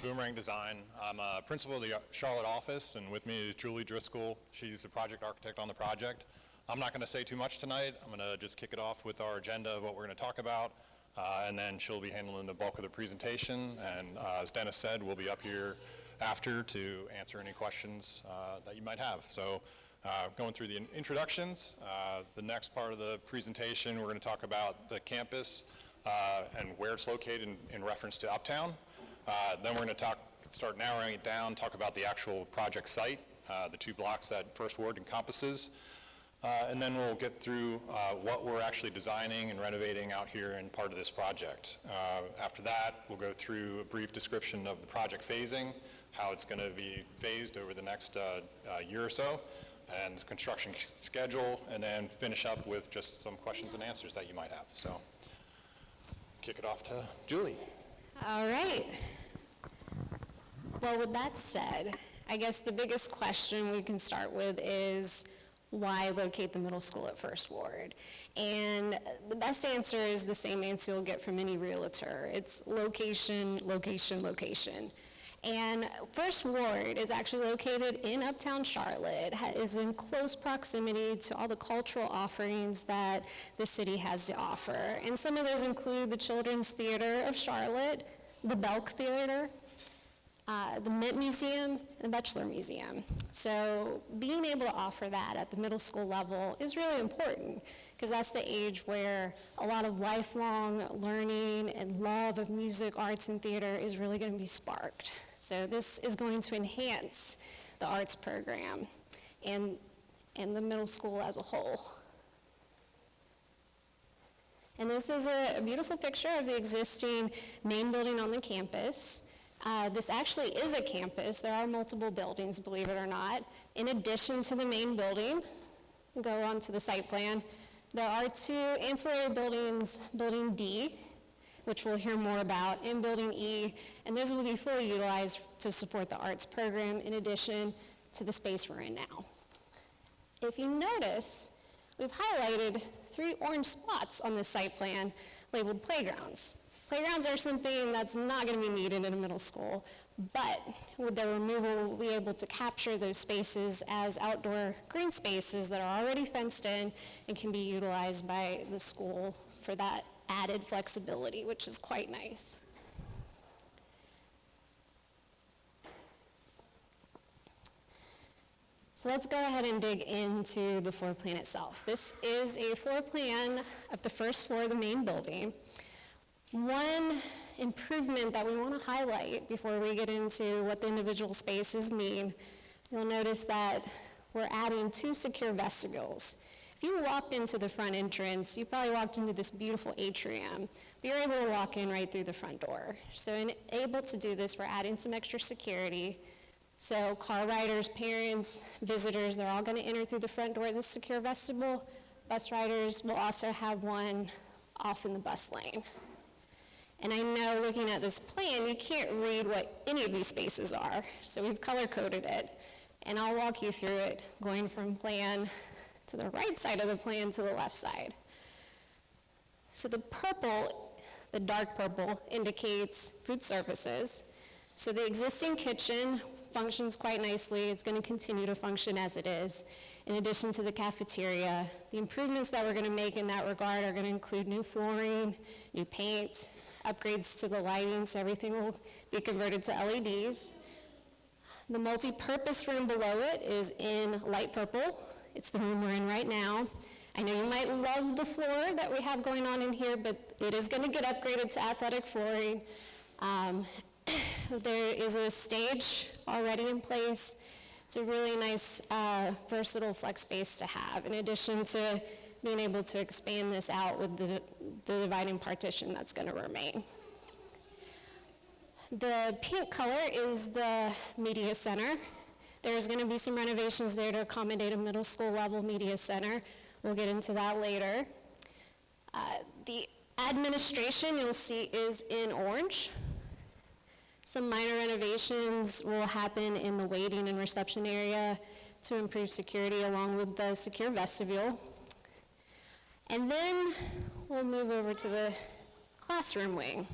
Boomerang Design. I'm a principal of the Charlotte office, and with me is Julie Driscoll. She's the project architect on the project. I'm not going to say too much tonight. I'm going to just kick it off with our agenda of what we're going to talk about, and then she'll be handling the bulk of the presentation. And as Dennis said, we'll be up here after to answer any questions that you might have. So going through the introductions, the next part of the presentation, we're going to talk about the campus and where it's located in reference to Uptown. Then we're going to start narrowing it down, talk about the actual project site, the 2 blocks that First Ward encompasses. And then we'll get through what we're actually designing and renovating out here in part of this project. After that, we'll go through a brief description of the project phasing, how it's going to be phased over the next year or so, and the construction schedule, and then finish up with just some questions and answers that you might have. So, kick it off to Julie. All right. Well, with that said, I guess the biggest question we can start with is why locate the middle school at First Ward? And the best answer is the same answer you'll get from any realtor. It's location, location, location. And First Ward is actually located in Uptown Charlotte. It is in close proximity to all the cultural offerings that the city has to offer. And some of those include the Children's Theater of Charlotte, the Belk Theater, the Mint Museum, and the Batchelor Museum. So being able to offer that at the middle school level is really important, because that's the age where a lot of lifelong learning and love of music, arts, and theater is really going to be sparked. So this is going to enhance the arts program and the middle school as a whole. And this is a beautiful picture of the existing main building on the campus. This actually is a campus. There are multiple buildings, believe it or not. In addition to the main building, go on to the site plan, there are 2 ancillary buildings, Building D, which we'll hear more about, and Building E, and those will be fully utilized to support the arts program in addition to the space we're in now. If you notice, we've highlighted 3 orange spots on this site plan labeled playgrounds. Playgrounds are something that's not going to be needed in a middle school, but with their removal, we'll be able to capture those spaces as outdoor green spaces that are already fenced in and can be utilized by the school for that added flexibility, which is quite nice. So let's go ahead and dig into the floor plan itself. This is a floor plan of the first floor of the main building. One improvement that we want to highlight before we get into what the individual spaces mean, you'll notice that we're adding 2 secure vestibules. If you walked into the front entrance, you probably walked into this beautiful atrium, but you're able to walk in right through the front door. So able to do this, we're adding some extra security. So car riders, parents, visitors, they're all going to enter through the front door of this secure vestibule. Bus riders will also have one off in the bus lane. And I know looking at this plan, you can't read what any of these spaces are, so we've color-coded it. And I'll walk you through it, going from plan to the right side of the plan to the left side. So the purple, the dark purple, indicates food services. So the existing kitchen functions quite nicely. It's going to continue to function as it is. In addition to the cafeteria, the improvements that we're going to make in that regard are going to include new flooring, new paint, upgrades to the lighting, so everything will be converted to LEDs. The multi-purpose room below it is in light purple. It's the room we're in right now. I know you might love the floor that we have going on in here, but it is going to get upgraded to athletic flooring. There is a stage already in place. It's a really nice, versatile flex space to have, in addition to being able to expand this out with the dividing partition that's going to remain. The pink color is the media center. There's going to be some renovations there to accommodate a middle school level media center. We'll get into that later. The administration you'll see is in orange. Some minor renovations will happen in the waiting and reception area to improve security along with the secure vestibule. And then we'll move over to the classroom wing.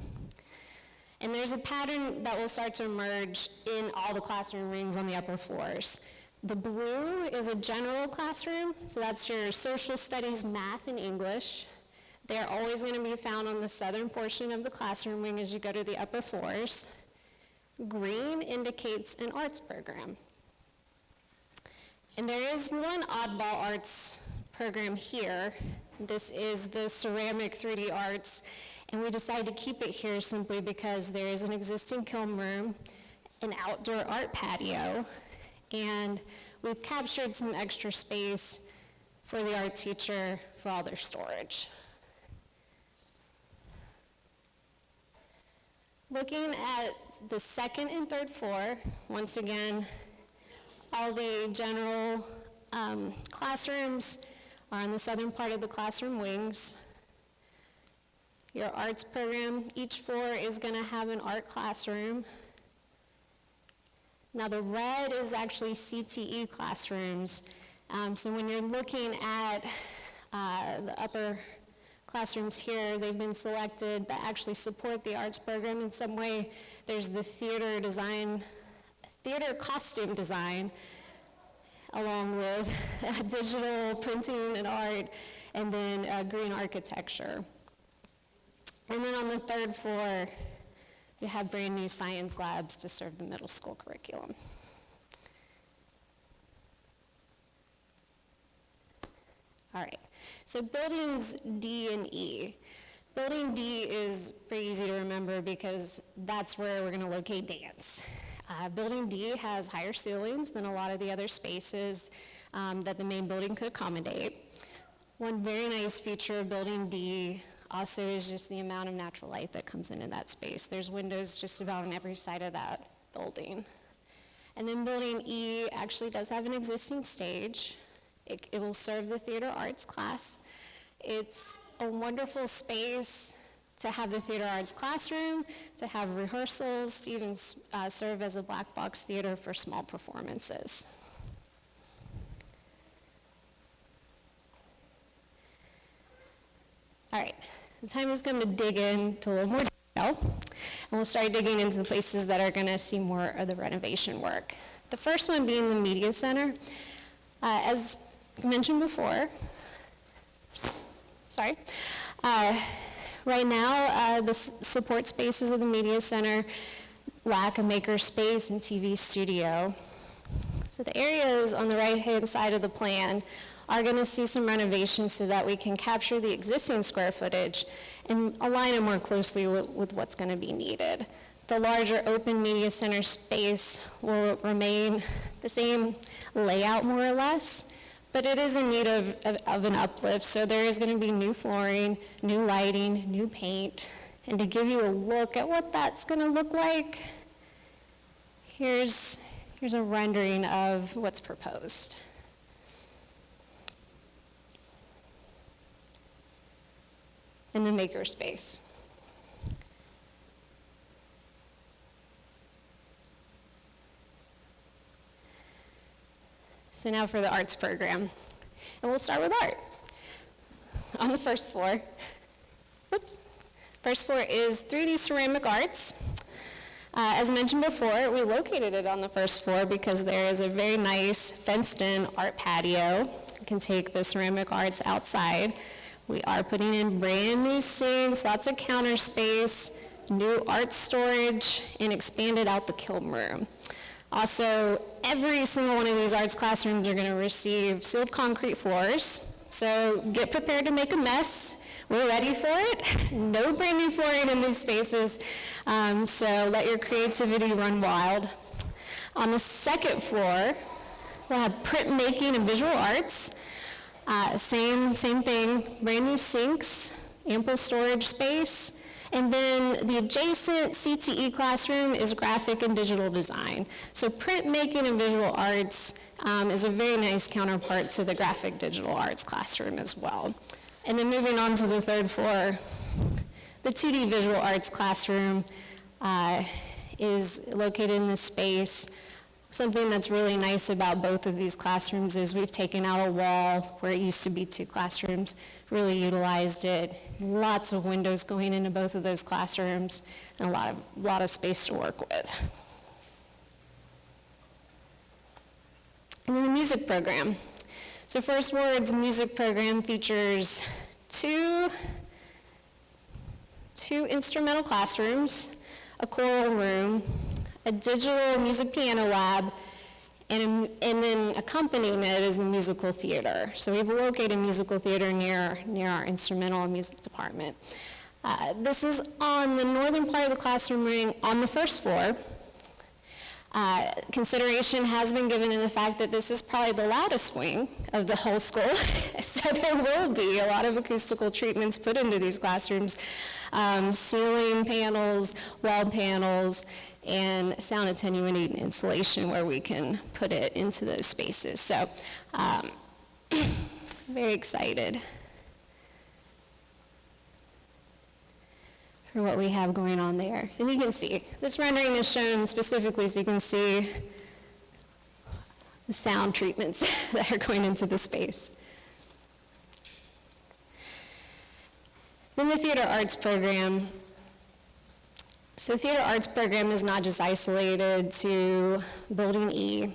And there's a pattern that will start to emerge in all the classroom rings on the upper floors. The blue is a general classroom, so that's your social studies, math, and English. They're always going to be found on the southern portion of the classroom wing as you go to the upper floors. Green indicates an arts program. And there is one oddball arts program here. This is the ceramic 3D arts, and we decided to keep it here simply because there is an existing kiln room, an outdoor art patio, and we've captured some extra space for the art teacher for all their storage. Looking at the second and third floor, once again, all the general classrooms are on the southern part of the classroom wings. Your arts program, each floor is going to have an art classroom. Now the red is actually CTE classrooms. So when you're looking at the upper classrooms here, they've been selected that actually support the arts program in some way. There's the theater costume design, along with digital printing and art, and then green architecture. And then on the third floor, you have brand new science labs to serve the middle school curriculum. All right, so buildings D and E. Building D is pretty easy to remember because that's where we're going to locate dance. Building D has higher ceilings than a lot of the other spaces that the main building could accommodate. One very nice feature of Building D also is just the amount of natural light that comes into that space. There's windows just about on every side of that building. And then Building E actually does have an existing stage. It will serve the theater arts class. It's a wonderful space to have the theater arts classroom, to have rehearsals, to even serve as a black box theater for small performances. All right, the time has come to dig into a little more detail, and we'll start digging into the places that are going to see more of the renovation work. The first one being the media center. As mentioned before, right now, the support spaces of the media center lack a maker space and TV studio. So the areas on the right-hand side of the plan are going to see some renovations so that we can capture the existing square footage and align it more closely with what's going to be needed. The larger open media center space will remain the same layout more or less, but it is in need of an uplift, so there is going to be new flooring, new lighting, new paint. And to give you a look at what that's going to look like, here's a rendering of what's proposed. In the maker space. So now for the arts program. And we'll start with art. On the first floor, first floor is 3D ceramic arts. As mentioned before, we located it on the first floor because there is a very nice fenced-in art patio. You can take the ceramic arts outside. We are putting in brand new sinks, lots of counter space, new art storage, and expanded out the kiln room. Also, every single one of these arts classrooms are going to receive sealed concrete floors. So get prepared to make a mess. We're ready for it. No brand new flooring in these spaces, so let your creativity run wild. On the second floor, we'll have printmaking and visual arts. Same thing, brand new sinks, ample storage space. And then the adjacent CTE classroom is graphic and digital design. So printmaking and visual arts is a very nice counterpart to the graphic digital arts classroom as well. And then moving on to the third floor, the 2D visual arts classroom is located in this space. Something that's really nice about both of these classrooms is we've taken out a wall where it used to be 2 classrooms, really utilized it. Lots of windows going into both of those classrooms, and a lot of space to work with. And then the music program. So First Word's music program features two instrumental classrooms, a choral room, a digital music piano lab, and then accompanying it is the musical theater. So we've located musical theater near our instrumental and music department. This is on the northern part of the classroom ring on the first floor. Consideration has been given in the fact that this is probably the loudest wing of the whole school, so there will be a lot of acoustical treatments put into these classrooms, ceiling panels, wall panels, and sound attenuating insulation where we can put it into those spaces. So very excited for what we have going on there. And you can see, this rendering is shown specifically so you can see the sound treatments that are going into the space. Then the theater arts program. So the theater arts program is not just isolated to Building E.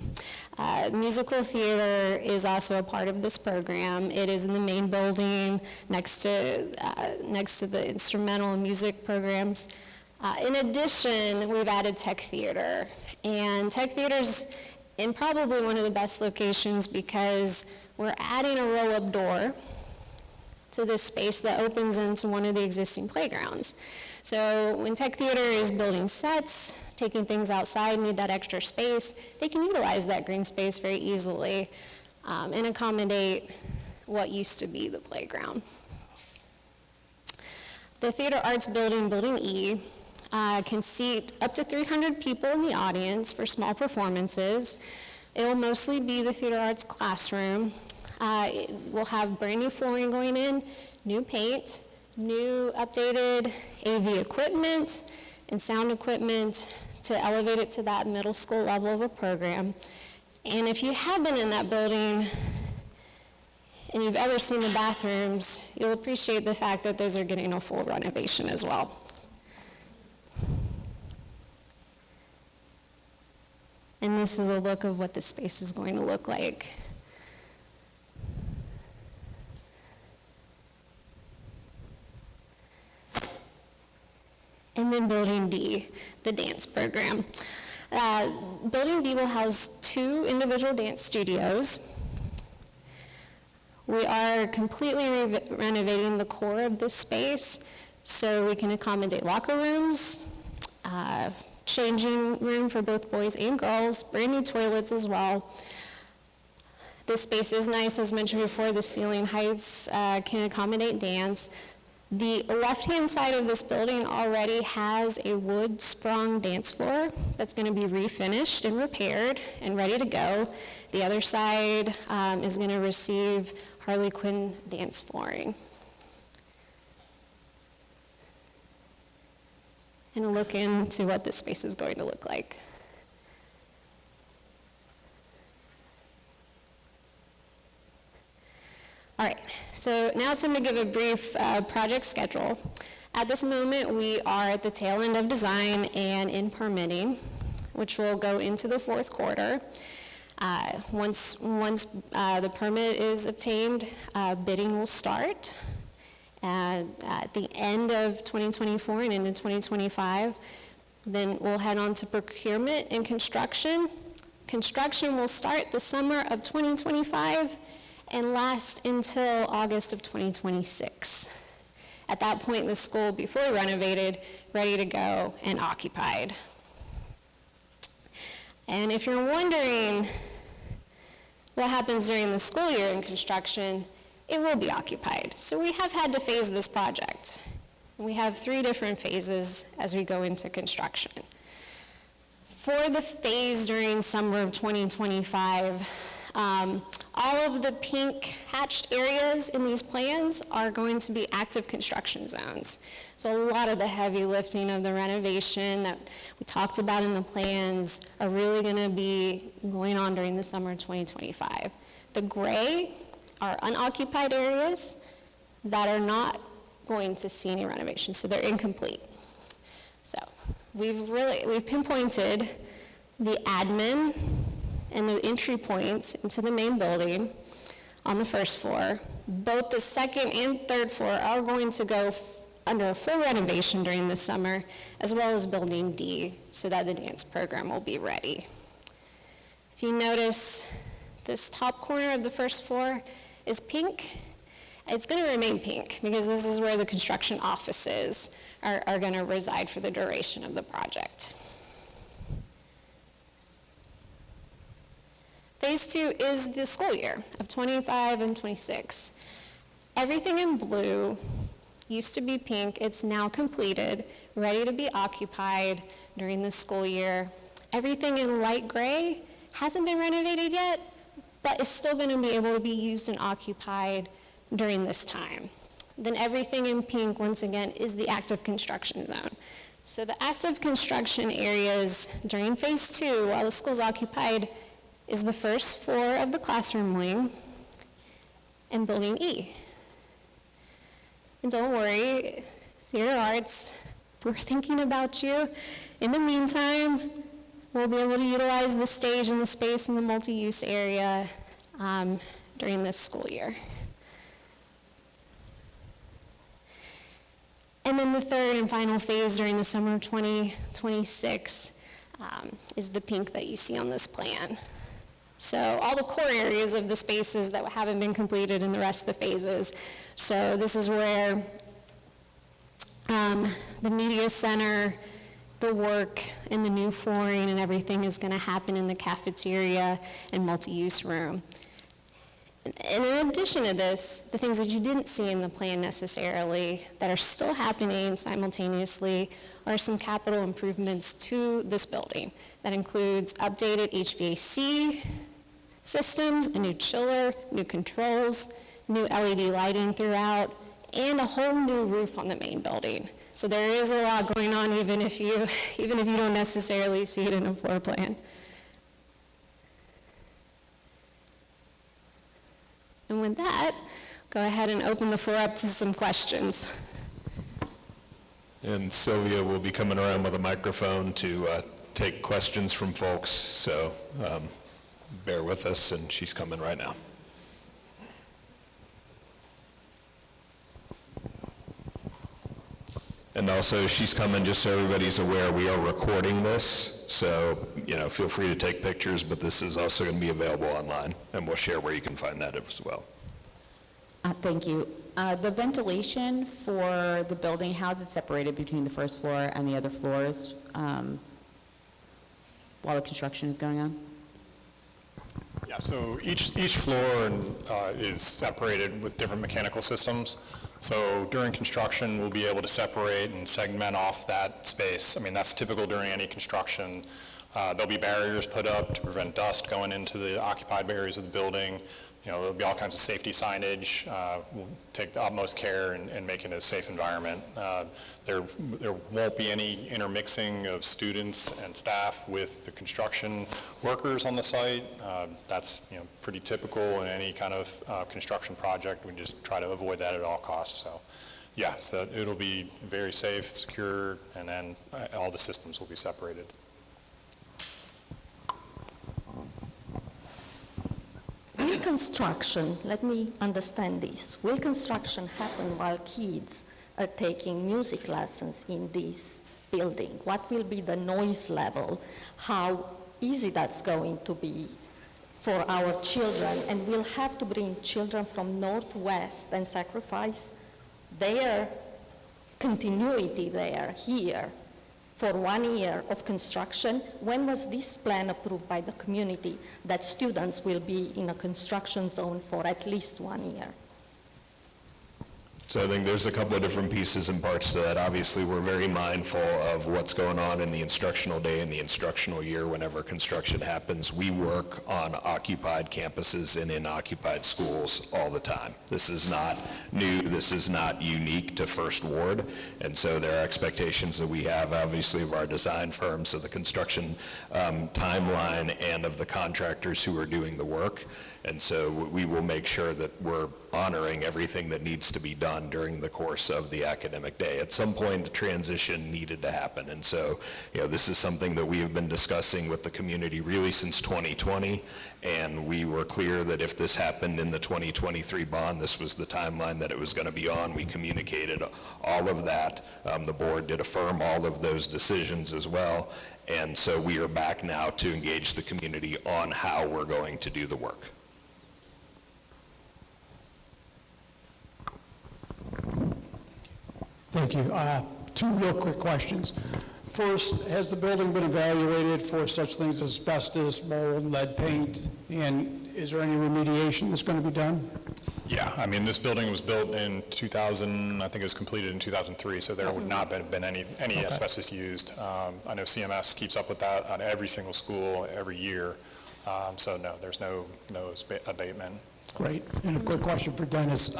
Musical theater is also a part of this program. It is in the main building next to the instrumental and music programs. In addition, we've added tech theater. And tech theater's in probably one of the best locations because we're adding a roll-up door to this space that opens into one of the existing playgrounds. So when tech theater is building sets, taking things outside, need that extra space, they can utilize that green space very easily and accommodate what used to be the playground. The theater arts building, Building E, can seat up to 300 people in the audience for small performances. It will mostly be the theater arts classroom. We'll have brand new flooring going in, new paint, new updated AV equipment and sound equipment to elevate it to that middle school level of a program. And if you have been in that building and you've ever seen the bathrooms, you'll appreciate the fact that those are getting a full renovation as well. And this is a look of what the space is going to look like. And then Building D, the dance program. Building D will house 2 individual dance studios. We are completely renovating the core of this space so we can accommodate locker rooms, changing room for both boys and girls, brand new toilets as well. This space is nice, as mentioned before, the ceiling heights can accommodate dance. The left-hand side of this building already has a wood-sprung dance floor that's going to be refinished and repaired and ready to go. The other side is going to receive Harley Quinn dance flooring. And a look into what this space is going to look like. All right, so now it's time to give a brief project schedule. At this moment, we are at the tail end of design and in permitting, which will go into the 4th quarter. Once the permit is obtained, bidding will start. At the end of 2024 and into 2025, then we'll head on to procurement and construction. Construction will start the summer of 2025 and last until August of 2026. At that point, the school will be fully renovated, ready to go, and occupied. And if you're wondering what happens during the school year in construction, it will be occupied. So we have had to phase this project. We have 3 different phases as we go into construction. For the phase during summer of 2025, All of the pink hatched areas in these plans are going to be active construction zones. So a lot of the heavy lifting of the renovation that we talked about in the plans are really going to be going on during the summer of 2025. The gray are unoccupied areas that are not going to see any renovation, so they're incomplete. So we've pinpointed the admin and the entry points into the main building on the first floor. Both the second and third floor are going to go under a full renovation during the summer, as well as Building D, so that the dance program will be ready. If you notice, this top corner of the first floor is pink. It's going to remain pink because this is where the construction offices are going to reside for the duration of the project. Phase 2 is the school year of 25 and 26. Everything in blue used to be pink. It's now completed, ready to be occupied during the school year. Everything in light gray hasn't been renovated yet, but is still going to be able to be used and occupied during this time. Then everything in pink, once again, is the active construction zone. So the active construction areas during phase 2, while the school's occupied, is the first floor of the classroom wing and Building E. And don't worry, theater arts, we're thinking about you. In the meantime, we'll be able to utilize the stage and the space in the multi-use area during this school year. And then the third and final phase during the summer of 2026 is the pink that you see on this plan. So all the core areas of the spaces that haven't been completed in the rest of the phases. So this is where the media center, the work, and the new flooring and everything is going to happen in the cafeteria and multi-use room. And in addition to this, the things that you didn't see in the plan necessarily that are still happening simultaneously are some capital improvements to this building. That includes updated HVAC systems, a new chiller, new controls, new LED lighting throughout, and a whole new roof on the main building. So there is a lot going on even if you don't necessarily see it in a floor plan. And with that, go ahead and open the floor up to some questions. And Sylvia will be coming around with a microphone to take questions from folks, so bear with us, and she's coming right now. And also, she's coming just so everybody's aware, we are recording this, so, feel free to take pictures, but this is also going to be available online, and we'll share where you can find that as well. Thank you. The ventilation for the building, how is it separated between the first floor and the other floors while the construction is going on? Yeah, so each floor is separated with different mechanical systems. So during construction, we'll be able to separate and segment off that space. I mean, that's typical during any construction. There'll be barriers put up to prevent dust going into the occupied areas of the building. There'll be all kinds of safety signage. We'll take the utmost care in making it a safe environment. There won't be any intermixing of students and staff with the construction workers on the site. That's pretty typical in any kind of construction project. We just try to avoid that at all costs. So yeah, so it'll be very safe, secure, and then all the systems will be separated. Will construction, let me understand this, will construction happen while kids are taking music lessons in this building? What will be the noise level? How easy that's going to be for our children? And we'll have to bring children from Northwest and sacrifice their continuity here for 1 year of construction. When was this plan approved by the community that students will be in a construction zone for at least 1 year? So I think there's a couple of different pieces and parts to that. Obviously, we're very mindful of what's going on in the instructional day and the instructional year whenever construction happens. We work on occupied campuses and in occupied schools all the time. This is not new, this is not unique to First Ward, and so there are expectations that we have, obviously, of our design firms, of the construction timeline, and of the contractors who are doing the work. And so we will make sure that we're honoring everything that needs to be done during the course of the academic day. At some point, the transition needed to happen. And so, this is something that we have been discussing with the community really since 2020. And we were clear that if this happened in the 2023 bond, this was the timeline that it was going to be on. We communicated all of that. The board did affirm all of those decisions as well. And so we are back now to engage the community on how we're going to do the work. Thank you. Two real quick questions. First, has the building been evaluated for such things as asbestos, mold, lead paint, and is there any remediation that's going to be done? Yeah, I mean, this building was built in 2000, I think it was completed in 2003, so there would not have been any asbestos used. I know CMS keeps up with that on every single school every year, so no, there's no abatement. Great. And a quick question for Dennis.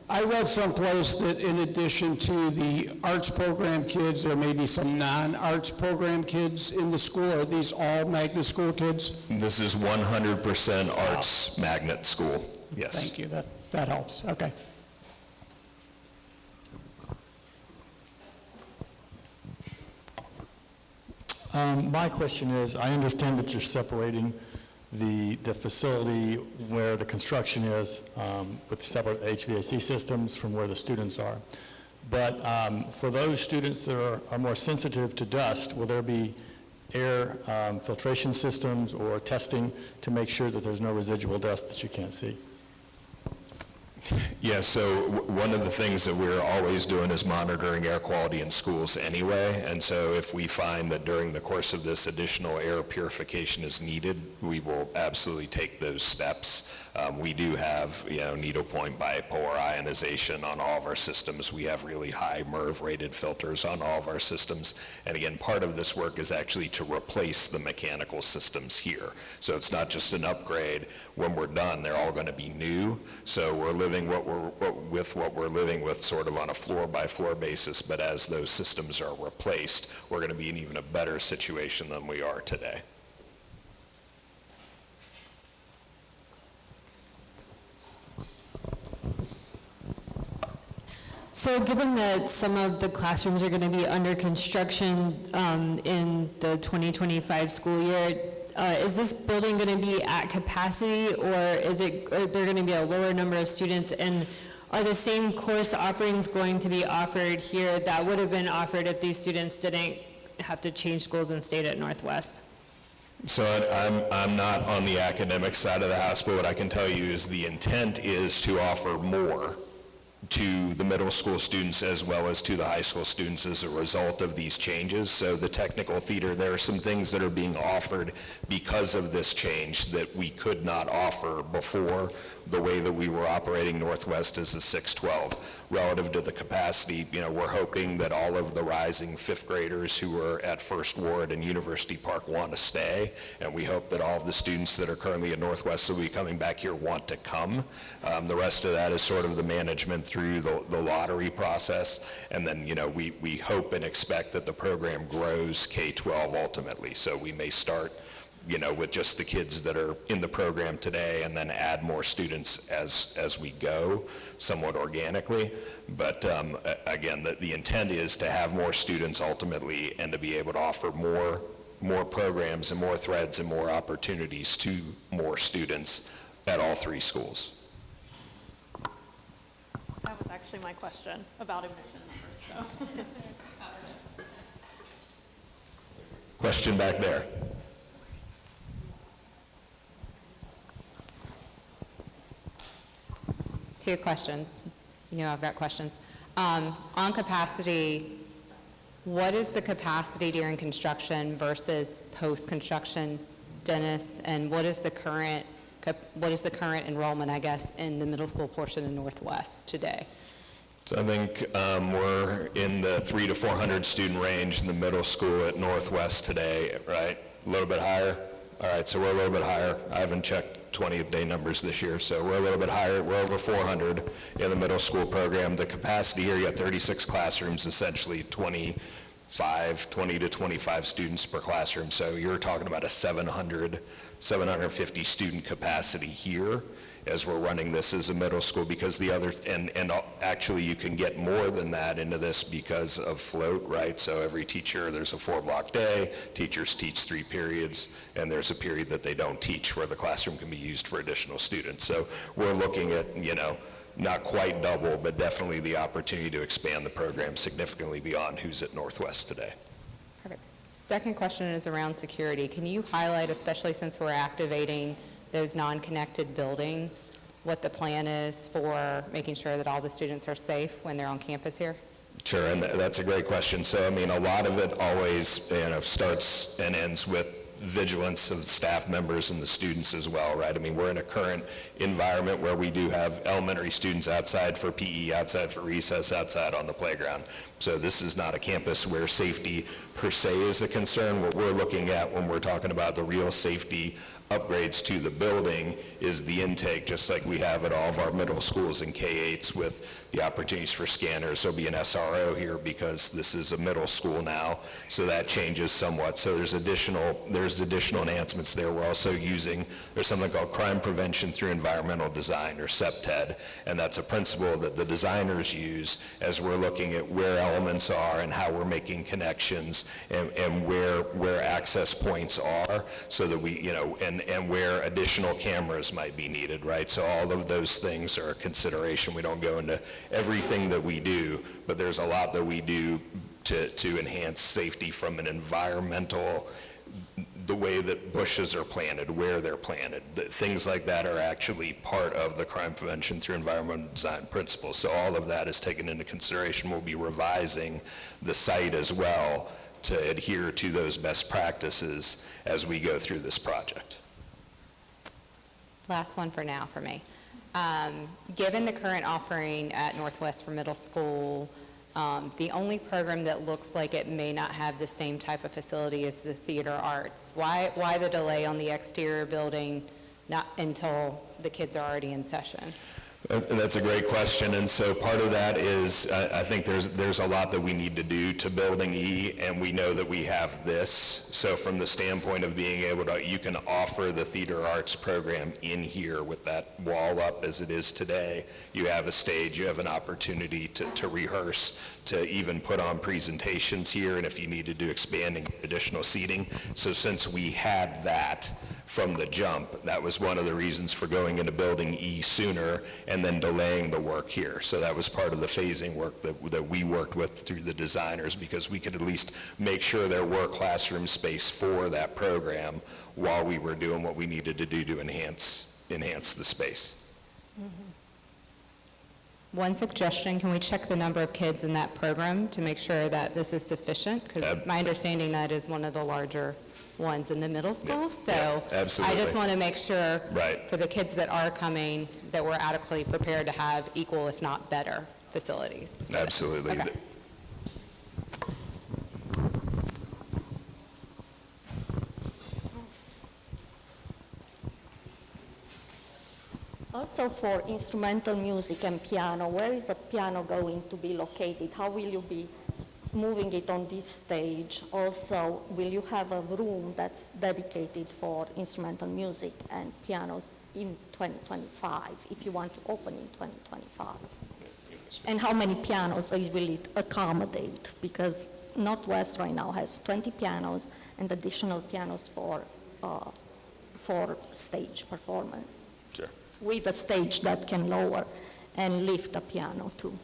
I read someplace that in addition to the arts program kids, there may be some non-arts program kids in the school. Are these all magnet school kids? This is 100% arts magnet school, yes. Thank you. That helps. Okay. My question is, I understand that you're separating the facility where the construction is with separate HVAC systems from where the students are. But for those students that are more sensitive to dust, will there be air filtration systems or testing to make sure that there's no residual dust that you can't see? Yeah, so one of the things that we're always doing is monitoring air quality in schools anyway, and so if we find that during the course of this additional air purification is needed, we will absolutely take those steps. We do have, needlepoint bipolar ionization on all of our systems. We have really high MERV-rated filters on all of our systems, and again, part of this work is actually to replace the mechanical systems here. So it's not just an upgrade. When we're done, they're all going to be new, so we're living what we're living with sort of on a floor-by-floor basis, but as those systems are replaced, we're going to be in even a better situation than we are today. So given that some of the classrooms are going to be under construction in the 2025 school year, is this building going to be at capacity, or are there going to be a lower number of students, and are the same course offerings going to be offered here that would have been offered if these students didn't have to change schools and stayed at Northwest? So I'm not on the academic side of the house, but what I can tell you is the intent is to offer more to the middle school students as well as to the high school students as a result of these changes. So the technical theater, there are some things that are being offered because of this change that we could not offer before. The way that we were operating Northwest as a 612. Relative to the capacity, we're hoping that all of the rising fifth graders who are at First Ward and University Park want to stay, and we hope that all of the students that are currently at Northwest will be coming back here want to come. The rest of that is sort of the management through the lottery process, and then we hope and expect that the program grows K-12 ultimately. So we may start with just the kids that are in the program today and then add more students as we go, somewhat organically. But again, the intent is to have more students ultimately and to be able to offer more programs and more threads and more opportunities to more students at all three schools. That was actually my question about admission numbers. So. Question back there. Two questions. I've got questions. On capacity, what is the capacity during construction versus post-construction, Dennis? And what is the current enrollment, I guess, in the middle school portion in Northwest today? So I think we're in the 300 to 400 student range in the middle school at Northwest today, right? A little bit higher? All right, so we're a little bit higher. I haven't checked 20th day numbers this year, so we're a little bit higher. We're over 400 in the middle school program. The capacity here, you have 36 classrooms, essentially 20 to 25 students per classroom. So you're talking about a 750 student capacity here as we're running this as a middle school, because the other, and actually you can get more than that into this because of float, right? So every teacher, there's a 4-block day, teachers teach 3 periods, and there's a period that they don't teach where the classroom can be used for additional students. So we're looking at, not quite double, but definitely the opportunity to expand the program significantly beyond who's at Northwest today. Perfect. Second question is around security. Can you highlight, especially since we're activating those non-connected buildings, what the plan is for making sure that all the students are safe when they're on campus here? Sure, and that's a great question. So, I mean, a lot of it always, starts and ends with vigilance of staff members and the students as well, right? I mean, we're in a current environment where we do have elementary students outside for PE, outside for recess, outside on the playground. So this is not a campus where safety per se is a concern. What we're looking at when we're talking about the real safety upgrades to the building is the intake, just like we have at all of our middle schools and K-8s with the opportunities for scanners. There'll be an SRO here because this is a middle school now, so that changes somewhat. So there's additional enhancements there. We're also there's something called crime prevention through environmental design, or CPTED, and that's a principle that the designers use as we're looking at where elements are and how we're making connections and where access points are, so that we, and where additional cameras might be needed, right? So all of those things are a consideration. We don't go into everything that we do, but there's a lot that we do to enhance safety from an environmental, the way that bushes are planted, where they're planted. Things like that are actually part of the crime prevention through environmental design principles. So all of that is taken into consideration. We'll be revising the site as well to adhere to those best practices as we go through this project. Last one for now for me. Given the current offering at Northwest for middle school, the only program that looks like it may not have the same type of facility is the theater arts. Why the delay on the exterior building not until the kids are already in session? That's a great question, and so part of that is I think there's a lot that we need to do to Building E, and we know that we have this. So from the standpoint of being able to, you can offer the theater arts program in here with that wall up as it is today. You have a stage, you have an opportunity to rehearse, to even put on presentations here, and if you needed to expand and get additional seating. So since we had that from the jump, that was one of the reasons for going into Building E sooner and then delaying the work here. So that was part of the phasing work that we worked with through the designers, because we could at least make sure there were classroom space for that program while we were doing what we needed to do to enhance the space. Mm-hmm. One suggestion, can we check the number of kids in that program to make sure that this is sufficient? Because my understanding that is one of the larger ones in the middle school. So absolutely. I just want to make sure Right. for the kids that are coming that we're adequately prepared to have equal, if not better, facilities. Absolutely. Okay. Also for instrumental music and piano, where is the piano going to be located? How will you be moving it on this stage? Also, will you have a room that's dedicated for instrumental music and pianos in 2025, if you want to open in 2025? And how many pianos will it accommodate? Because Northwest right now has 20 pianos and additional pianos for stage performance, Sure. with a stage that can lower and lift a piano too.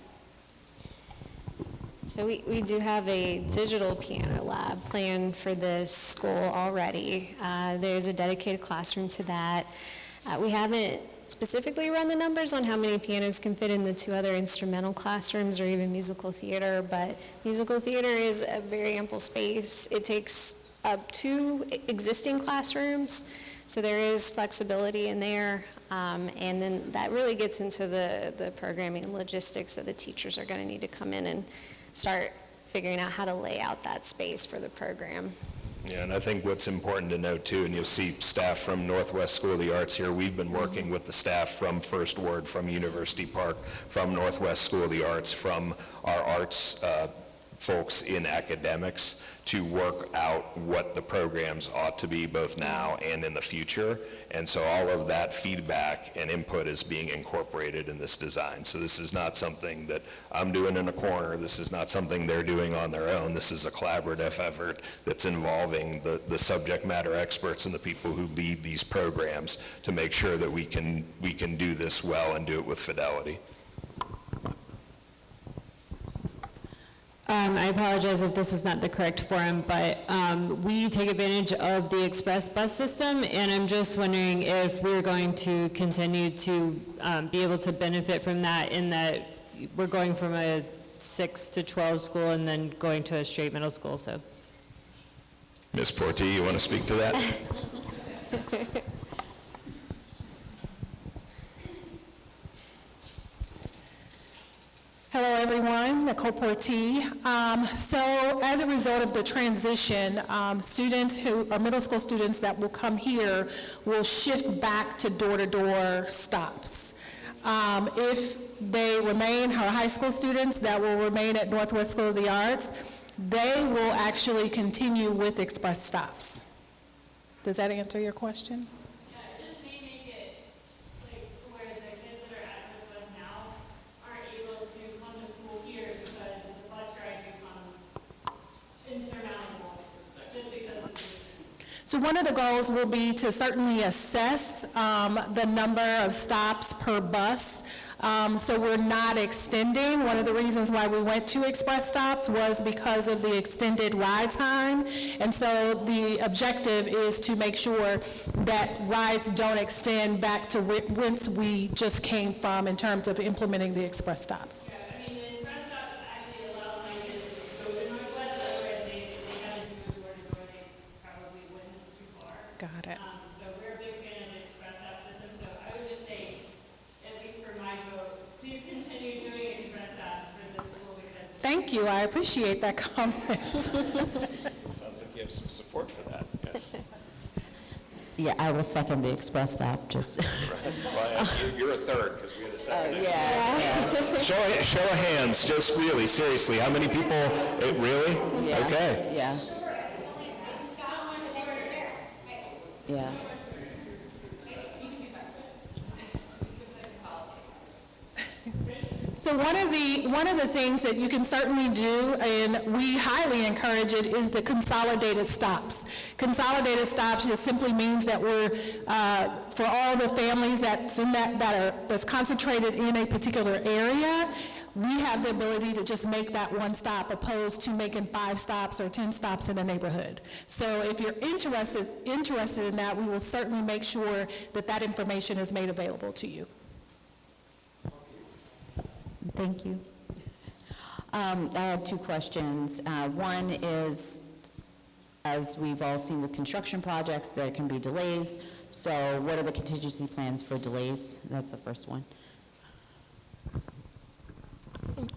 So we do have a digital piano lab planned for this school already. There's a dedicated classroom to that. We haven't specifically run the numbers on how many pianos can fit in the 2 other instrumental classrooms or even musical theater, but musical theater is a very ample space. It takes up 2 existing classrooms, so there is flexibility in there. And then that really gets into the programming and logistics that the teachers are going to need to come in and start figuring out how to lay out that space for the program. Yeah, and I think what's important to note too, and you'll see staff from Northwest School of the Arts here, we've been working with the staff from First Ward, from University Park, from Northwest School of the Arts, from our arts folks in academics to work out what the programs ought to be both now and in the future. And so all of that feedback and input is being incorporated in this design. So this is not something that I'm doing in a corner. This is not something they're doing on their own. This is a collaborative effort that's involving the subject matter experts and the people who lead these programs to make sure that we can do this well and do it with fidelity. I apologize if this is not the correct forum, but we take advantage of the express bus system, and I'm just wondering if we're going to continue to be able to benefit from that, in that we're going from a 6 to 12 school and then going to a straight middle school, so. Ms. Portee, you want to speak to that? Hello, everyone. Nicole Portee. So as a result of the transition, students who are middle school students that will come here will shift back to door-to-door stops. If they remain, our high school students that will remain at Northwest School of the Arts, they will actually continue with express stops. Does that answer your question? So one of the goals will be to certainly assess the number of stops per bus. So we're not extending. One of the reasons why we went to express stops was because of the extended ride time. And so the objective is to make sure that rides don't extend back to whence we just came from in terms of implementing the express stops. Got it. So we're a big fan of the express stop system, so I would just say, at least for my vote, please continue doing express stops for this school because... Thank you, I appreciate that comment. Sounds like you have some support for that, yes. Yeah, I will second the express stop, just... Well, you're a third, because we had a second. Yeah. Show of hands, just really, seriously, how many people, really? Yeah. Okay. Yeah. Yeah. So one of the things that you can certainly do, and we highly encourage it, is the consolidated stops. Consolidated stops just simply means that we're for all the families that's concentrated in a particular area. We have the ability to just make that one stop opposed to making 5 stops or 10 stops in a neighborhood. So if you're interested in that, we will certainly make sure that that information is made available to you. Thank you. I had 2 questions. One is, as we've all seen with construction projects, there can be delays. So what are the contingency plans for delays? That's the first one.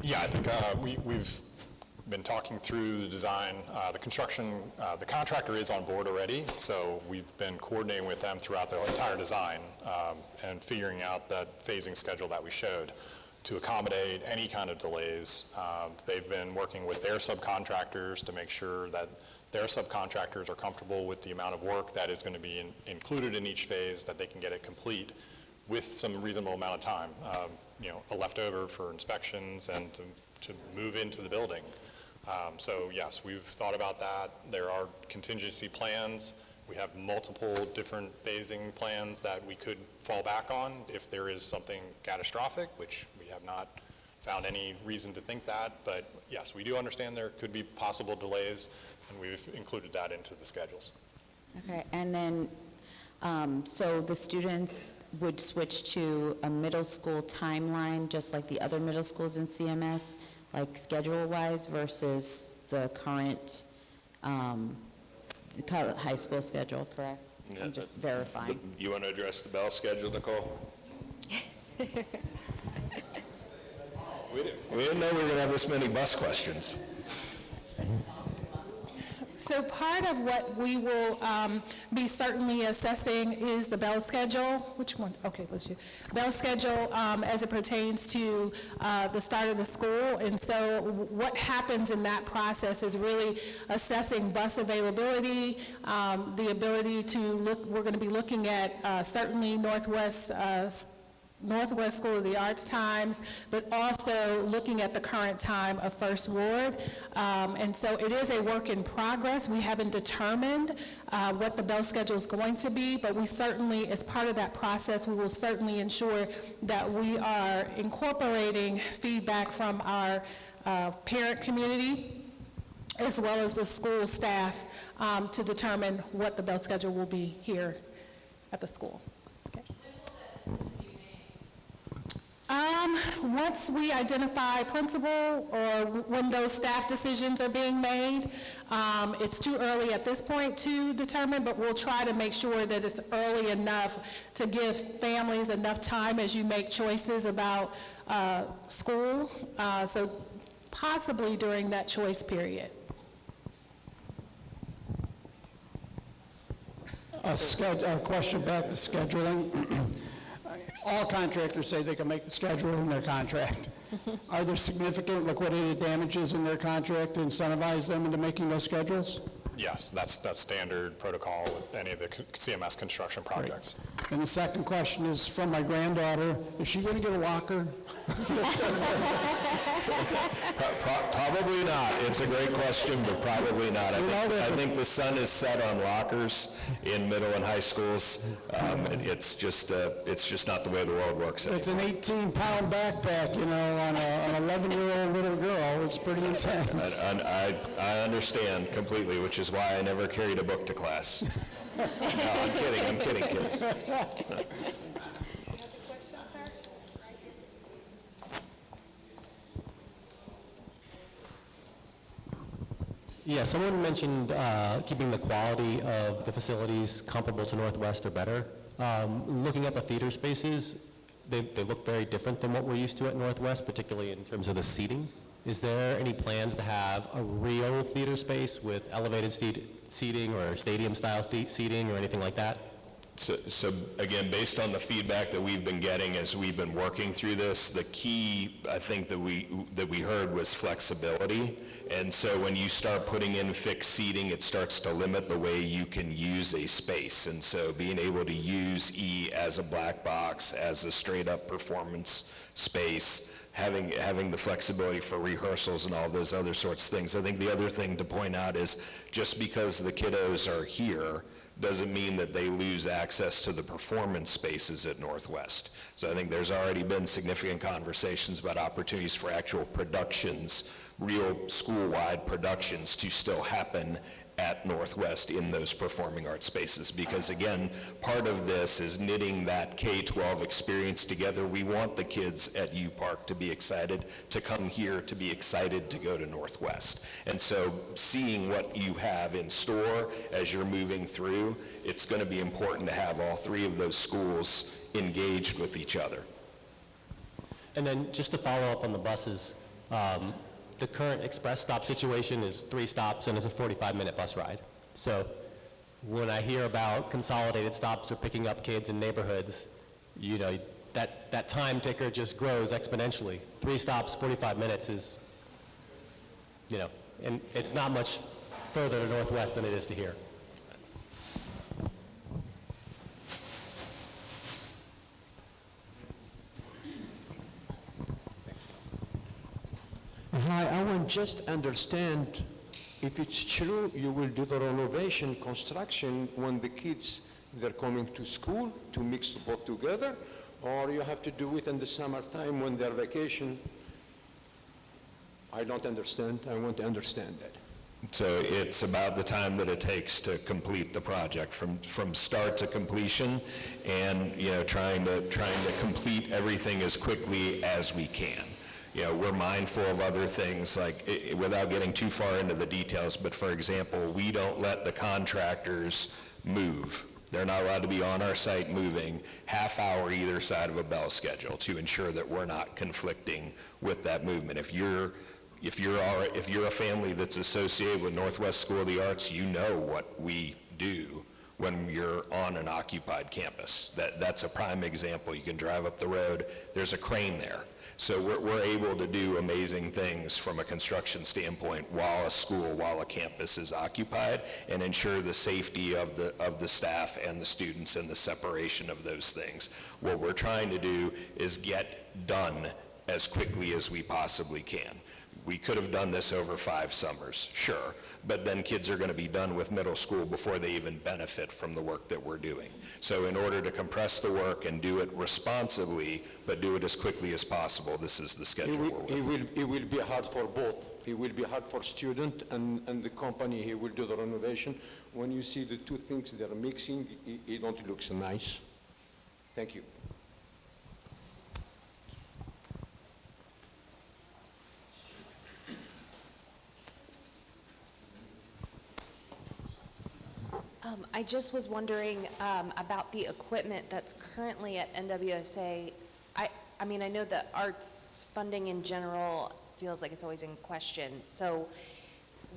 Yeah, I think we've been talking through the design. The construction, the contractor is on board already, so we've been coordinating with them throughout the entire design and figuring out that phasing schedule that we showed to accommodate any kind of delays. They've been working with their subcontractors to make sure that their subcontractors are comfortable with the amount of work that is going to be included in each phase, that they can get it complete with some reasonable amount of time, a leftover for inspections and to move into the building. So yes, we've thought about that. There are contingency plans. We have multiple different phasing plans that we could fall back on if there is something catastrophic, which we have not found any reason to think that. But yes, we do understand there could be possible delays, and we've included that into the schedules. Okay, and then, so the students would switch to a middle school timeline, just like the other middle schools in CMS, like schedule-wise, versus the current high school schedule, correct? I'm just verifying. You want to address the bell schedule, Nicole? We didn't know we were going to have this many bus questions. So part of what we will be certainly assessing is the bell schedule. Which one? Okay, let's do bell schedule as it pertains to the start of the school. And so what happens in that process is really assessing bus availability, the ability to look, we're going to be looking at certainly Northwest School of the Arts times, but also looking at the current time of First Ward. And so it is a work in progress. We haven't determined what the bell schedule is going to be, but we certainly, as part of that process, we will certainly ensure that we are incorporating feedback from our parent community as well as the school staff to determine what the bell schedule will be here at the school. Once we identify principal or when those staff decisions are being made, it's too early at this point to determine, but we'll try to make sure that it's early enough to give families enough time as you make choices about school, so possibly during that choice period. A question back to scheduling. All contractors say they can make the schedule in their contract. Are there significant liquidated damages in their contract to incentivize them into making those schedules? Yes, that's standard protocol with any of the CMS construction projects. Right. And the second question is from my granddaughter. Is she going to get a locker? Probably not. It's a great question, but probably not. I think the sun is set on lockers in middle and high schools. It's just not the way the world works anymore. It's an 18-pound backpack, on an 11-year-old little girl. It's pretty intense. I understand completely, which is why I never carried a book to class. No, I'm kidding, kids. Yeah, someone mentioned keeping the quality of the facilities comparable to Northwest or better. Looking at the theater spaces, they look very different than what we're used to at Northwest, particularly in terms of the seating. Is there any plans to have a real theater space with elevated seating or stadium-style seating or anything like that? So again, based on the feedback that we've been getting as we've been working through this, the key, I think, that we heard was flexibility. And so when you start putting in fixed seating, it starts to limit the way you can use a space. And so being able to use E as a black box, as a straight-up performance space, having the flexibility for rehearsals and all those other sorts of things. I think the other thing to point out is just because the kiddos are here doesn't mean that they lose access to the performance spaces at Northwest. So I think there's already been significant conversations about opportunities for actual productions, real school-wide productions to still happen at Northwest in those performing arts spaces. Because again, part of this is knitting that K-12 experience together. We want the kids at U Park to be excited to come here, to be excited to go to Northwest. And so seeing what you have in store as you're moving through, it's going to be important to have all three of those schools engaged with each other. And then just to follow up on the buses, the current express stop situation is 3 stops and it's a 45-minute bus ride. So when I hear about consolidated stops or picking up kids in neighborhoods, that time ticker just grows exponentially. 3 stops, 45 minutes is, and it's not much further to Northwest than it is to here. Hi, I want just understand if it's true you will do the renovation construction when the kids they're coming to school to mix both together, or you have to do it in the summertime when they're vacation. I don't understand. I want to understand that. So it's about the time that it takes to complete the project from start to completion, and trying to complete everything as quickly as we can. We're mindful of other things, like, without getting too far into the details, but for example, we don't let the contractors move They're not allowed to be on our site moving half hour either side of a bell schedule to ensure that we're not conflicting with that movement. If you're a family that's associated with Northwest School of the Arts, you know what we do when you're on an occupied campus. That's a prime example. You can drive up the road, there's a crane there. So we're able to do amazing things from a construction standpoint while a campus is occupied, and ensure the safety of the staff and the students and the separation of those things. What we're trying to do is get done as quickly as we possibly can. We could have done this over 5 summers, sure, but then kids are going to be done with middle school before they even benefit from the work that we're doing. So in order to compress the work and do it responsibly, but do it as quickly as possible, this is the schedule we're with. It will be hard for both. It will be hard for student and the company who will do the renovation. When you see the two things that are mixing, it don't look so nice. Thank you. I just was wondering about the equipment that's currently at NWSA. I mean, I know that arts funding in general feels like it's always in question. So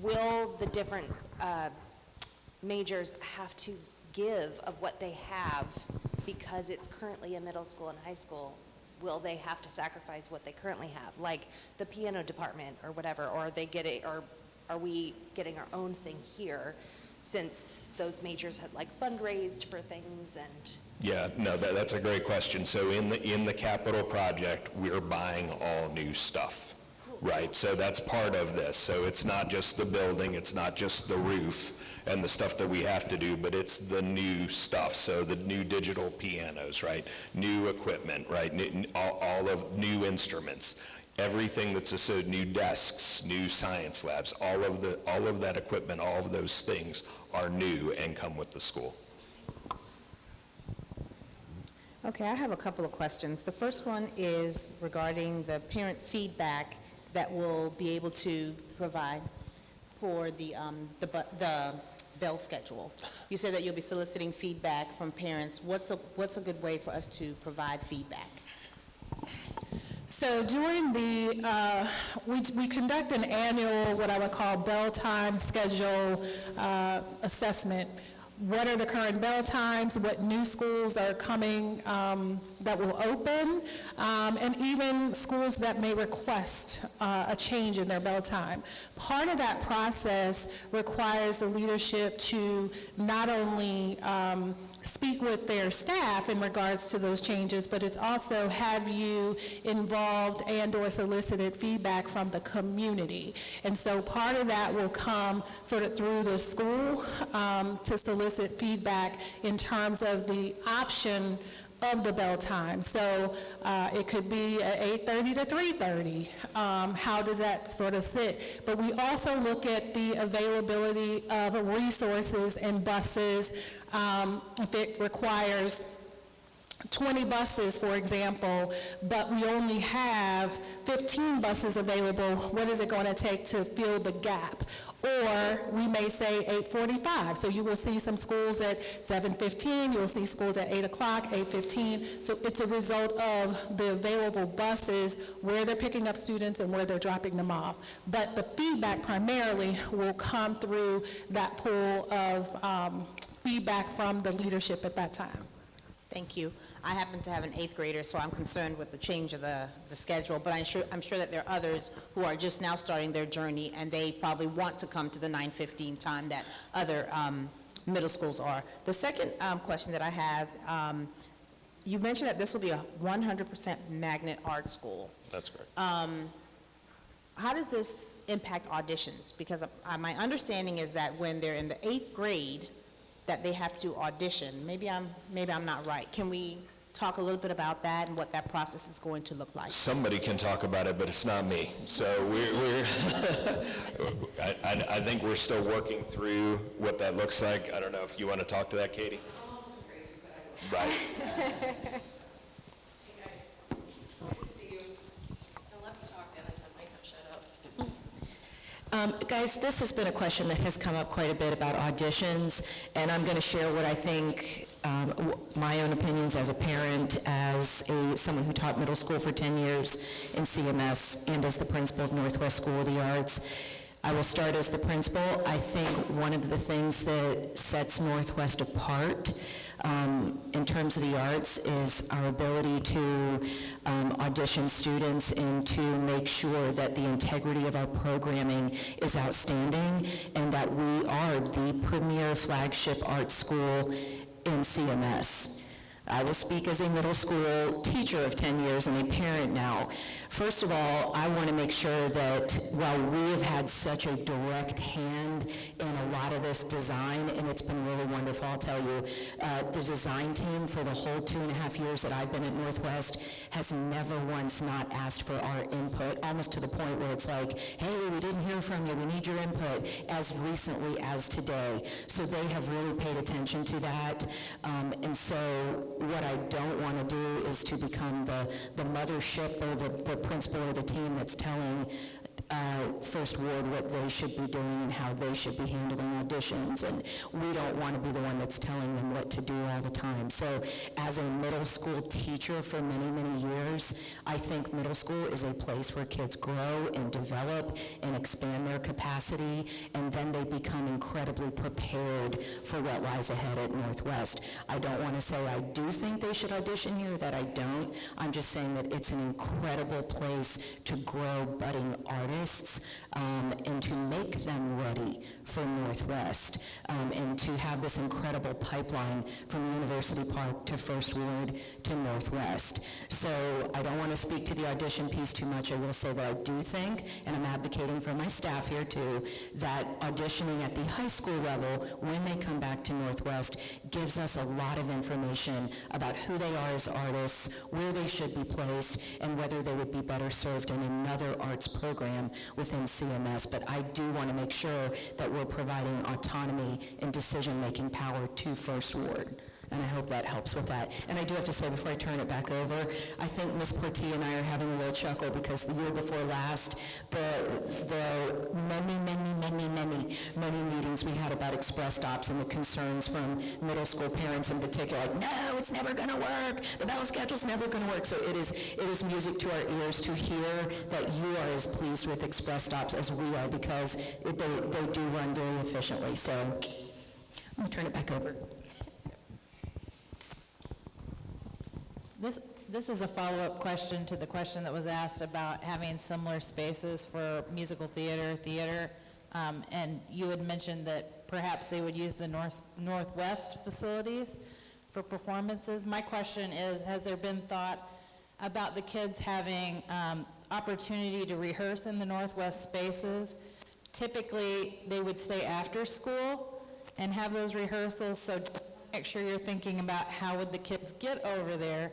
will the different majors have to give of what they have because it's currently a middle school and high school? Will they have to sacrifice what they currently have, like the piano department or whatever, or are we getting our own thing here? Since those majors had like fundraised for things and... Yeah, no, that's a great question. So in the capital project, we're buying all new stuff, right? So that's part of this. So it's not just the building, it's not just the roof and the stuff that we have to do, but it's the new stuff. So the new digital pianos, right? New equipment, right? All of new instruments. Everything that's associated, new desks, new science labs, all of that equipment, all of those things are new and come with the school. Okay, I have a couple of questions. The first one is regarding the parent feedback that we'll be able to provide for the bell schedule. You said that you'll be soliciting feedback from parents. What's a good way for us to provide feedback? So during we conduct an annual, what I would call bell time schedule assessment. What are the current bell times? What new schools are coming that will open? And even schools that may request a change in their bell time. Part of that process requires the leadership to not only speak with their staff in regards to those changes, but it's also have you involved and or solicited feedback from the community. And so part of that will come sort of through the school to solicit feedback in terms of the option of the bell time. So it could be at 8:30 to 3:30. How does that sort of sit? But we also look at the availability of resources and buses. If it requires 20 buses, for example, but we only have 15 buses available, what is it going to take to fill the gap? Or we may say 8:45, so you will see some schools at 7:15, you will see schools at 8 o'clock, 8:15, so it's a result of the available buses, where they're picking up students and where they're dropping them off. But the feedback primarily will come through that pool of feedback from the leadership at that time. Thank you. I happen to have an 8th grader, so I'm concerned with the change of the schedule, but I'm sure that there are others who are just now starting their journey, and they probably want to come to the 9:15 time that other middle schools are. The second question that I have, you mentioned that this will be a 100% magnet art school. That's correct. How does this impact auditions? Because my understanding is that when they're in the 8th grade, that they have to audition. Maybe I'm not right. Can we talk a little bit about that and what that process is going to look like? Somebody can talk about it, but it's not me. So we're I think we're still working through what that looks like. I don't know if you want to talk to that, Katie? Right. Hey guys, good to see you. Don't let me talk, Dennis. I might not shut up. Guys, this has been a question that has come up quite a bit about auditions, and I'm going to share what I think, my own opinions as a parent, as someone who taught middle school for 10 years in CMS, and as the principal of Northwest School of the Arts. I will start as the principal. I think one of the things that sets Northwest apart in terms of the arts is our ability to audition students and to make sure that the integrity of our programming is outstanding and that we are the premier flagship art school in CMS. I will speak as a middle school teacher of 10 years and a parent now. First of all, I want to make sure that while we have had such a direct hand in a lot of this design, and it's been really wonderful, I'll tell you, the design team for the whole 2.5 years that I've been at Northwest has never once not asked for our input, almost to the point where it's like, hey, we didn't hear from you, we need your input, as recently as today. So they have really paid attention to that. And so what I don't want to do is to become the mothership or the principal or the team that's telling First Ward what they should be doing and how they should be handling auditions, and we don't want to be the one that's telling them what to do all the time. So as a middle school teacher for many, many years, I think middle school is a place where kids grow and develop and expand their capacity, and then they become incredibly prepared for what lies ahead at Northwest. I don't want to say I do think they should audition here, that I don't. I'm just saying that it's an incredible place to grow budding artists and to make them ready for Northwest, and to have this incredible pipeline from University Park to First Ward to Northwest. So I don't want to speak to the audition piece too much. I will say that I do think, and I'm advocating for my staff here too, that auditioning at the high school level when they come back to Northwest gives us a lot of information about who they are as artists, where they should be placed, and whether they would be better served in another arts program within CMS. But I do want to make sure that we're providing autonomy and decision-making power to First Ward. And I hope that helps with that. And I do have to say, before I turn it back over, I think Ms. Portee and I are having a little chuckle because the year before last, the many meetings we had about express stops and the concerns from middle school parents in particular, like, no, it's never going to work. The bell schedule's never going to work. So it is music to our ears to hear that you are as pleased with express stops as we are, because they do run very efficiently. So I'm going to turn it back over. This is a follow-up question to the question that was asked about having similar spaces for musical theater, and you had mentioned that perhaps they would use the Northwest facilities for performances. My question is, has there been thought about the kids having opportunity to rehearse in the Northwest spaces? Typically, they would stay after school and have those rehearsals, so make sure you're thinking about how would the kids get over there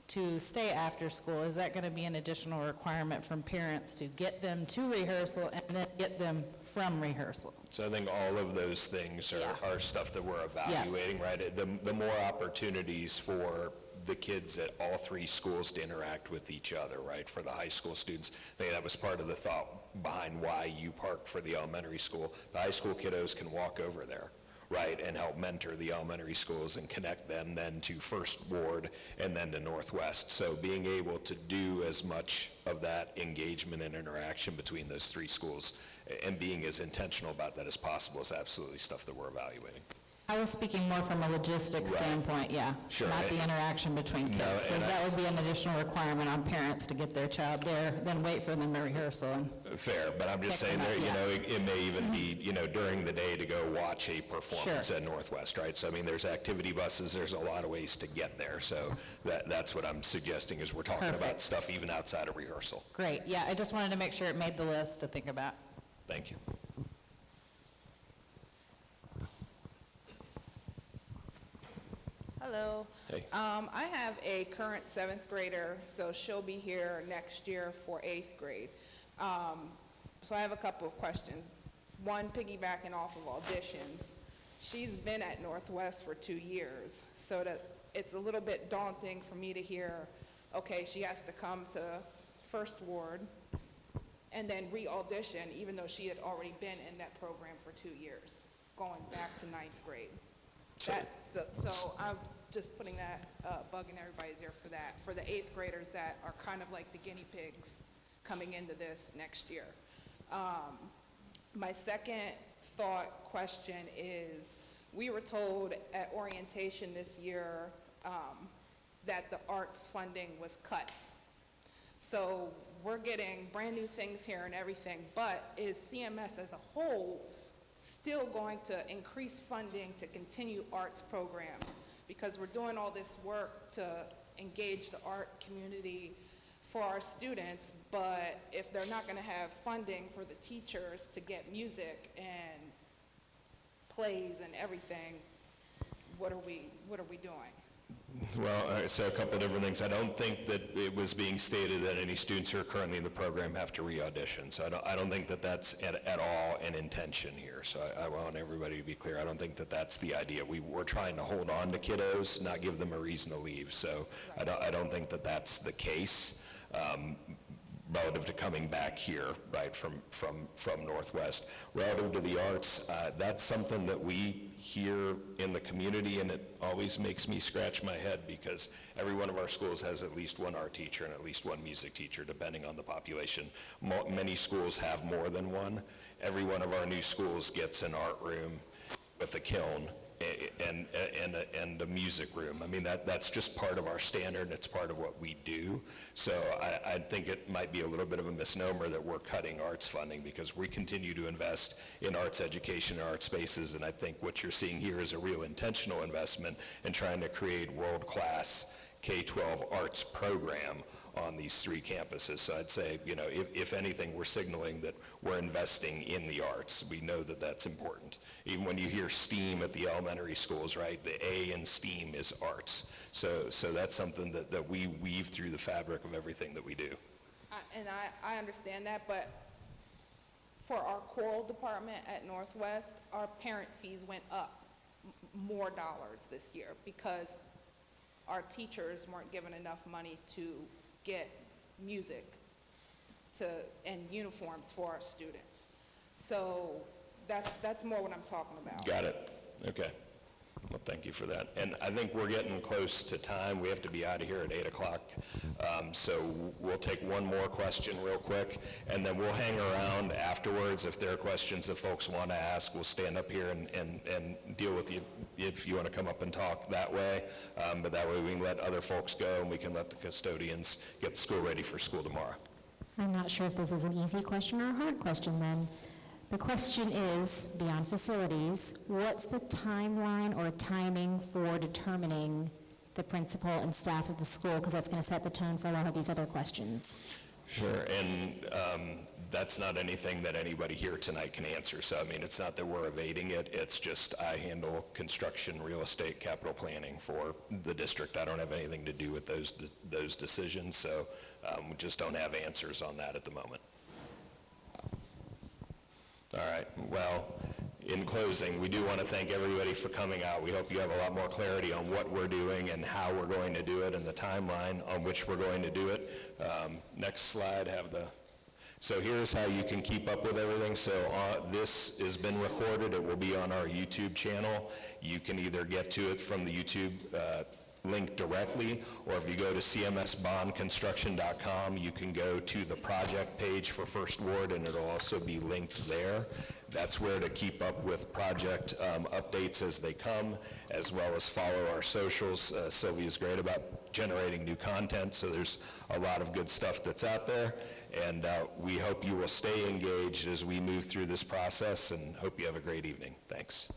to stay after school. Is that going to be an additional requirement from parents to get them to rehearsal and then get them from rehearsal? So I think all of those things are stuff that we're evaluating, right? The more opportunities for the kids at all three schools to interact with each other, right? For the high school students, I think that was part of the thought behind why you parked for the elementary school. The high school kiddos can walk over there, right, and help mentor the elementary schools and connect them then to First Ward and then to Northwest. So being able to do as much of that engagement and interaction between those three schools and being as intentional about that as possible is absolutely stuff that we're evaluating. I was speaking more from a logistics standpoint, yeah. Sure. Not the interaction between kids, because that would be an additional requirement on parents to get their child there, then wait for them to rehearsal. Fair, but I'm just saying there, it may even be, during the day to go watch a performance at Northwest, right? So, I mean, there's activity buses, there's a lot of ways to get there. So that's what I'm suggesting is we're talking about stuff even outside of rehearsal. Great, yeah, I just wanted to make sure it made the list to think about. Thank you. Hello. Hey. I have a current 7th grader, so she'll be here next year for 8th grade. So I have a couple of questions. One, piggybacking off of auditions. She's been at Northwest for 2 years, so that it's a little bit daunting for me to hear, okay, she has to come to First Ward and then re-audition, even though she had already been in that program for 2 years, going back to 9th grade. So I'm just putting that bug in everybody's ear for that, for the 8th graders that are kind of like the guinea pigs coming into this next year. My second question is, we were told at orientation this year that the arts funding was cut. So we're getting brand new things here and everything, but is CMS as a whole still going to increase funding to continue arts programs? Because we're doing all this work to engage the art community for our students, but if they're not going to have funding for the teachers to get music and plays and everything, what are we doing? Well, all right, so a couple of different things. I don't think that it was being stated that any students who are currently in the program have to re-audition. So I don't think that that's at all an intention here. So I want everybody to be clear. I don't think that that's the idea. We're trying to hold on to kiddos, not give them a reason to leave. So I don't think that that's the case. Relative to coming back here, right, from Northwest. Relative to the arts, that's something that we hear in the community, and it always makes me scratch my head because every one of our schools has at least one art teacher and at least one music teacher, depending on the population. Many schools have more than one. Every one of our new schools gets an art room with a kiln and a music room. I mean, that's just part of our standard, and it's part of what we do. So I think it might be a little bit of a misnomer that we're cutting arts funding, because we continue to invest in arts education and art spaces, and I think what you're seeing here is a real intentional investment in trying to create world-class K-12 arts program on these 3 campuses. So I'd say, you know, if anything, we're signaling that we're investing in the arts. We know that that's important. Even when you hear STEAM at the elementary schools, right, the A in STEAM is arts. So that's something that we weave through the fabric of everything that we do. And I understand that, but for our choral department at Northwest, our parent fees went up more dollars this year because our teachers weren't given enough money to get music and uniforms for our students. So that's more what I'm talking about. Got it. Okay. Well, thank you for that. And I think we're getting close to time. We have to be out of here at 8 o'clock. So we'll take one more question real quick, and then we'll hang around afterwards. If there are questions that folks want to ask, we'll stand up here and deal with you if you want to come up and talk that way. But that way we can let other folks go, and we can let the custodians get the school ready for school tomorrow. I'm not sure if this is an easy question or a hard question then. The question is, beyond facilities, what's the timeline or timing for determining the principal and staff of the school? Because that's going to set the tone for a lot of these other questions. Sure, and that's not anything that anybody here tonight can answer. So, I mean, it's not that we're evading it. It's just I handle construction, real estate, capital planning for the district. I don't have anything to do with those decisions, so we just don't have answers on that at the moment. All right, well, in closing, we do want to thank everybody for coming out. We hope you have a lot more clarity on what we're doing and how we're going to do it and the timeline on which we're going to do it. Next slide, so here's how you can keep up with everything. So this has been recorded. It will be on our YouTube channel. You can either get to it from the YouTube link directly, or if you go to cmsbondconstruction.com, you can go to the project page for First Ward, and it'll also be linked there. That's where to keep up with project updates as they come, as well as follow our socials. Sylvia's great about generating new content, so there's a lot of good stuff that's out there, and we hope you will stay engaged as we move through this process, and hope you have a great evening. Thanks.